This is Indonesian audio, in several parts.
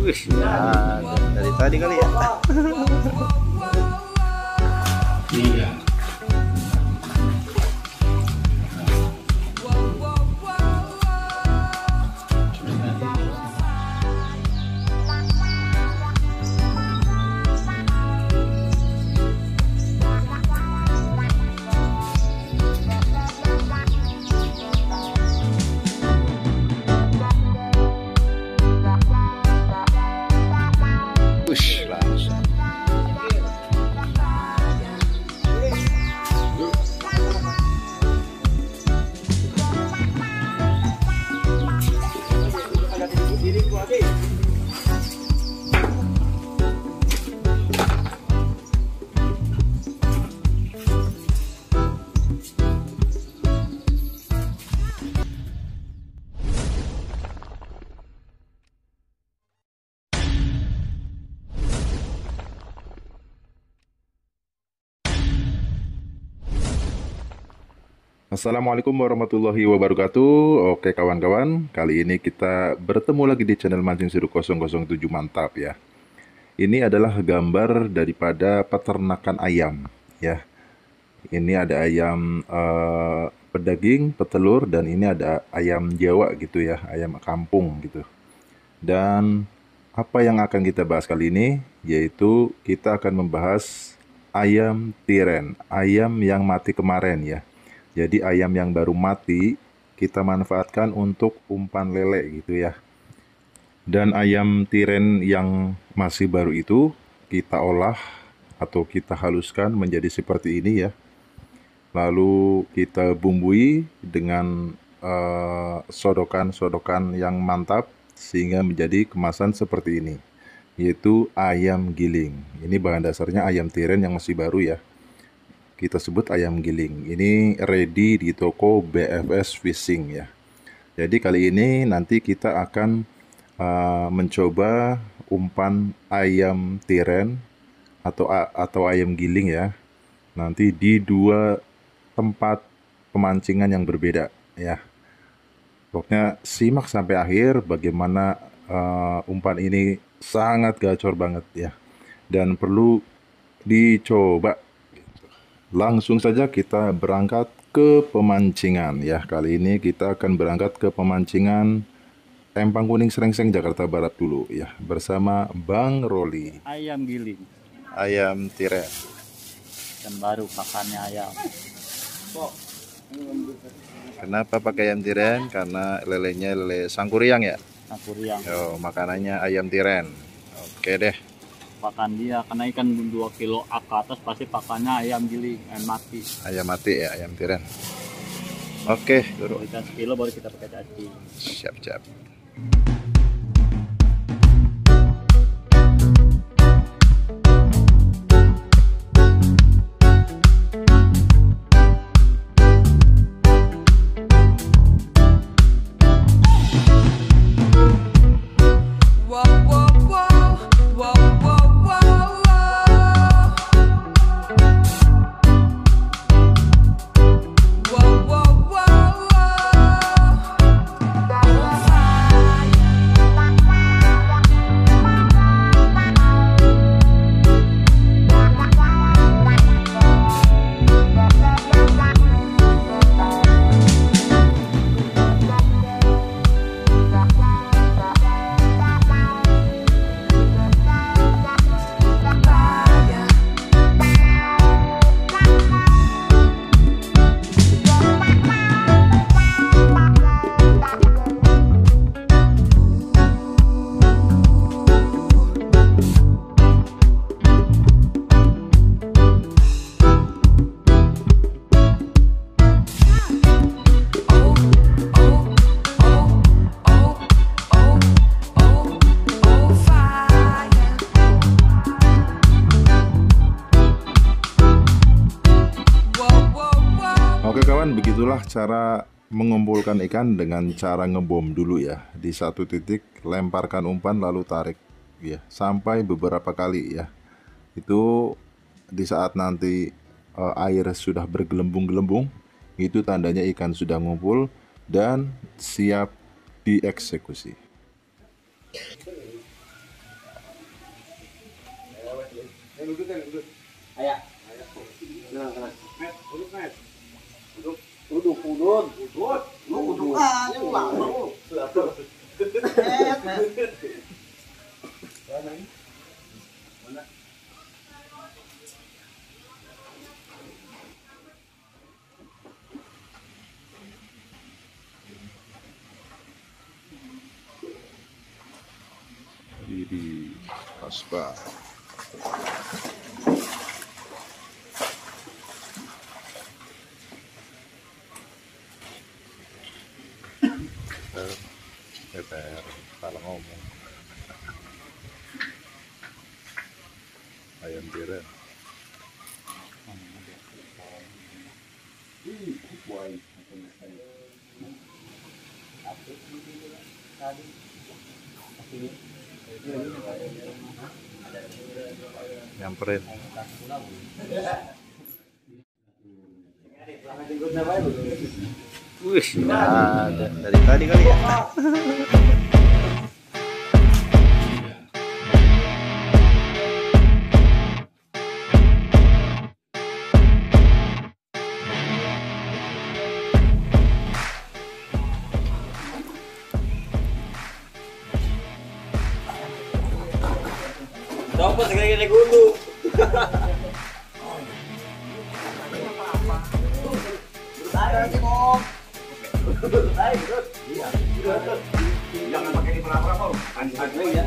Wih, ya, dari tadi kali ya. Iya. Wih, langsung. Assalamualaikum warahmatullahi wabarakatuh. Oke kawan-kawan, kali ini kita bertemu lagi di channel Mancing Seru 007 Mantap ya. Ini adalah gambar daripada peternakan ayam ya. Ini ada ayam pedaging, petelur, dan ini ada ayam Jawa gitu ya, ayam kampung gitu. Dan apa yang akan kita bahas kali ini, yaitu kita akan membahas ayam tiren, ayam yang mati kemarin ya. Jadi ayam yang baru mati kita manfaatkan untuk umpan lele gitu ya. Dan ayam tiren yang masih baru itu kita olah atau kita haluskan menjadi seperti ini ya. Lalu kita bumbui dengan sodokan-sodokan yang mantap sehingga menjadi kemasan seperti ini, yaitu ayam giling. Ini bahan dasarnya ayam tiren yang masih baru ya. Kita sebut ayam giling. Ini ready di toko BFS Fishing ya. Jadi kali ini nanti kita akan mencoba umpan ayam tiren atau ayam giling ya. Nanti di dua tempat pemancingan yang berbeda ya. Pokoknya simak sampai akhir bagaimana umpan ini sangat gacor banget ya. Dan perlu dicoba. Langsung saja kita berangkat ke pemancingan ya. Kali ini kita akan berangkat ke pemancingan Empang Kuning Srengseng Jakarta Barat dulu ya, bersama Bang Roli. Ayam giling. Ayam tiren. Dan baru pakannya ayam. Kenapa pakai ayam tiren? Karena lelenya lele sangkuriang ya. Sangkuriang. Yo, makanannya ayam tiren. Oke deh. Pakan dia karena ikan 2 kilo ke atas pasti pakannya ayam giling, ayam mati. Ayam mati ya, ayam tiren. Oke, Kalau ikan sekilo baru kita pakai cacing. siap-siap. Begitulah cara mengumpulkan ikan dengan cara ngebom dulu ya. Di satu titik lemparkan umpan lalu tarik ya sampai beberapa kali ya. Itu di saat nanti air sudah bergelembung-gelembung, itu tandanya ikan sudah ngumpul dan siap dieksekusi. Ayah. Nah, nah. Duduk. Duduk. Udut. Lu udut. Ah, yang lama. Di Kasbah. Salah ngomong. Ayam tiren. Nyamperin. Wih, ada dari tadi kali ya. Coba sekali naik gunung. Jangan pakai di berapa-berapa, anjing ya.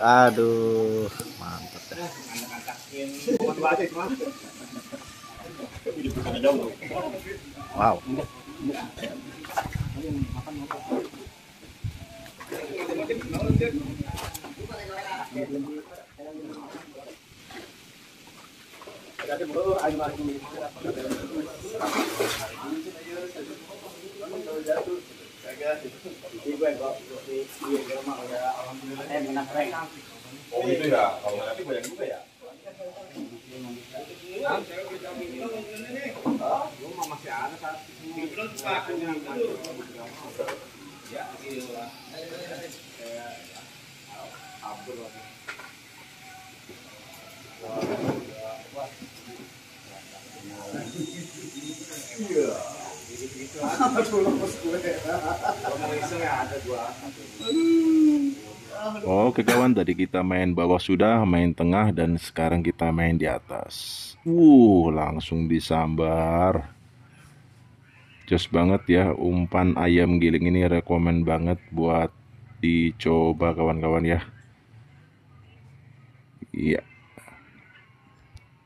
Aduh, mantap dah. Wow. Oh gitu ya, kalau nanti banyak juga ya. Masih ada satu. Ya, iya. Oke kawan, tadi kita main bawah sudah, main tengah, dan sekarang kita main di atas. Langsung disambar. Jos banget ya, umpan ayam giling ini rekomen banget buat dicoba kawan-kawan ya. Iya.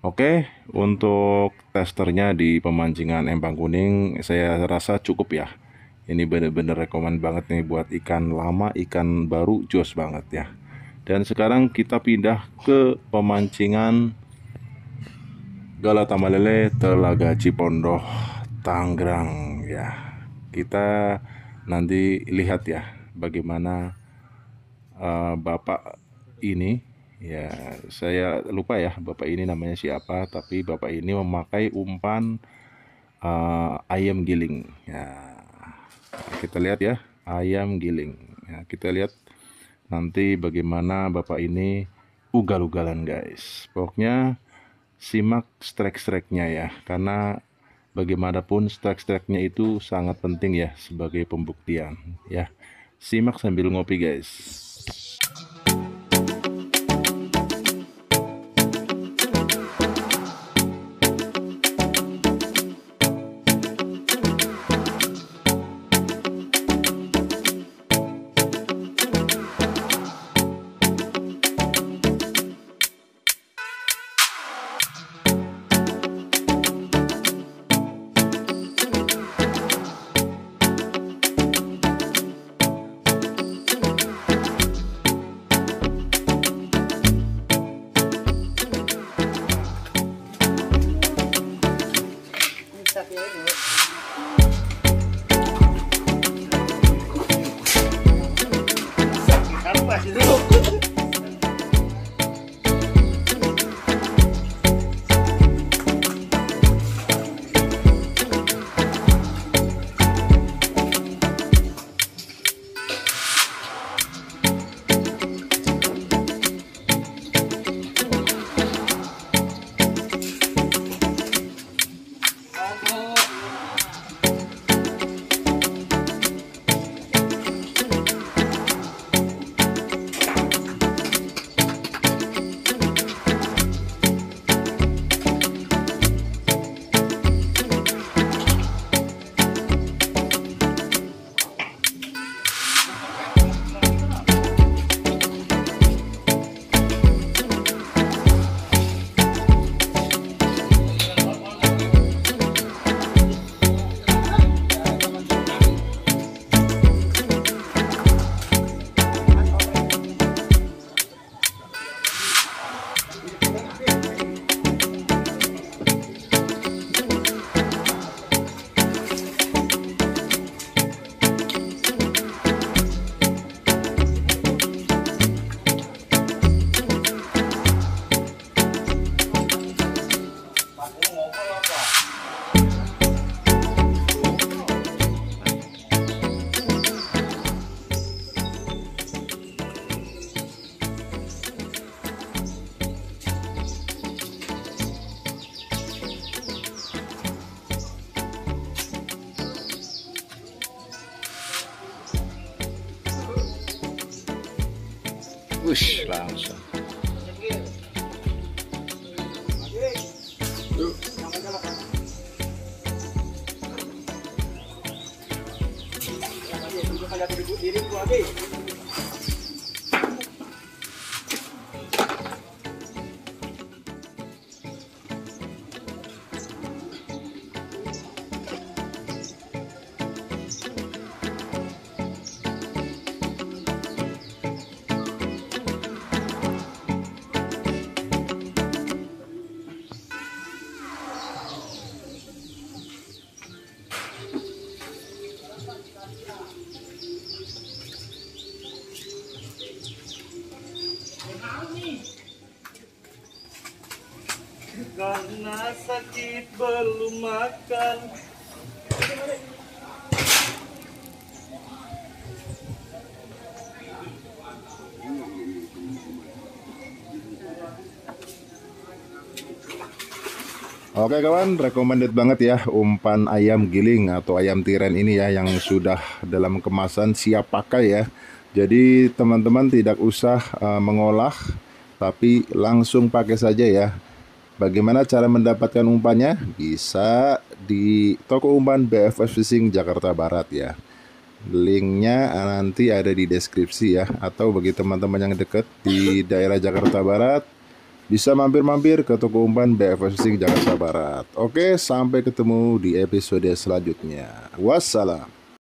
Oke, untuk testernya di pemancingan empang kuning saya rasa cukup ya. Ini bener-bener rekomen banget nih buat ikan lama, ikan baru, jos banget ya. Dan sekarang kita pindah ke pemancingan Galata Malele, Telaga Cipondoh, Tangerang ya. Kita nanti lihat ya bagaimana bapak ini ya, saya lupa ya bapak ini namanya siapa, tapi bapak ini memakai umpan ayam giling ya. Kita lihat ya, ayam giling ya, kita lihat nanti bagaimana bapak ini ugal-ugalan guys. Pokoknya simak strike-strike-nya ya, karena bagaimanapun strike-strike-nya itu sangat penting ya sebagai pembuktian ya. Simak sambil ngopi guys. Wush, langsung. karena sakit belum makan. Oke kawan, recommended banget ya umpan ayam giling atau ayam tiren ini ya, yang sudah dalam kemasan siap pakai ya. Jadi teman-teman tidak usah mengolah, tapi langsung pakai saja ya. Bagaimana cara mendapatkan umpannya? Bisa di toko umpan BFF Fishing Jakarta Barat ya. Linknya nanti ada di deskripsi ya. Atau bagi teman-teman yang dekat di daerah Jakarta Barat, bisa mampir-mampir ke toko umpan BFF Fishing Jakarta Barat. Oke, sampai ketemu di episode selanjutnya. Wassalam.